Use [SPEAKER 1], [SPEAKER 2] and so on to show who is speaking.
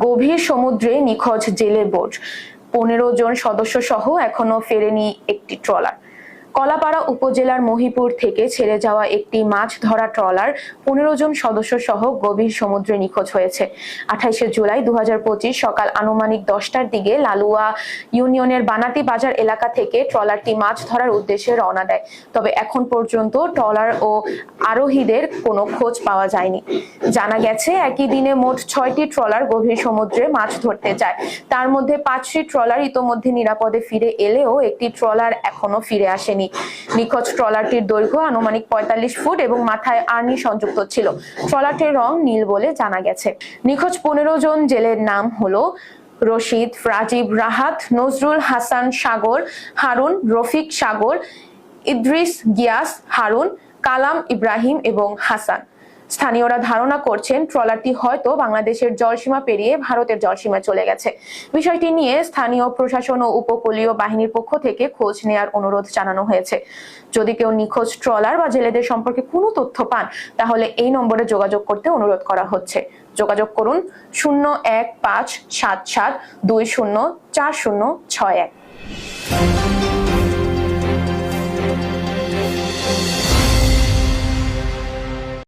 [SPEAKER 1] গভীর সমুদ্রে নিখোঁজ জেলের বোট, 15 জন সদস্য সহ এখনো ফেরেনি একটি ট্রলার। কলাপাড়া উপজেলার মহিপুর থেকে ছেড়ে যাওয়া একটি মাছ ধরা ট্রলার 15 জন সদস্য সহ গভীর সমুদ্রে নিখোঁজ হয়েছে। 28শে জুলাই 2025 সকাল আনুমানিক 10টার দিকে লালুয়া ইউনিয়নের বানাতি বাজার এলাকা থেকে ট্রলারটি মাছ ধরার উদ্দেশ্যে রওনা দেয়। তবে এখন পর্যন্ত ট্রলার ও আরোহীদের কোনো খোঁজ পাওয়া যায়নি। জানা গেছে, একই দিনে মোট 6টি ট্রলার গভীর সমুদ্রে মাছ ধরতে যায়। তার মধ্যে 5টি ট্রলার ইতোমধ্যে নিরাপদে ফিরে এলেও একটি ট্রলার এখনো ফিরে আসেনি। নিখোঁজ ট্রলারটির দৈর্ঘ্য আনুমানিক 45 ফুট এবং মাথায় আর্নি সংযুক্ত ছিল। ট্রলারটির রং নীল বলে জানা গেছে। নিখোঁজ 15 জন জেলের নাম হলো রশিদ, রাজীব, রাহাত, নজরুল হাসান সাগর, হারুন, রফিক সাগর, ইদ্রিস, গিয়াস, হারুন, কালাম, ইব্রাহিম এবং হাসান। স্থানীয়রা ধারণা করছেন ট্রলারটি হয়তো বাংলাদেশের জলসীমা পেরিয়ে ভারতের জলসীমায় চলে গেছে। বিষয়টি নিয়ে স্থানীয় প্রশাসন ও উপকূলীয় বাহিনীর পক্ষ থেকে খোঁজ নেয়ার অনুরোধ জানানো হয়েছে। যদি কেউ নিখোঁজ ট্রলার বা জেলেদের সম্পর্কে কোনো তথ্য পান, তাহলে এই নম্বরে যোগাযোগ করতে অনুরোধ করা হচ্ছে। যোগাযোগ করুন 01577204061।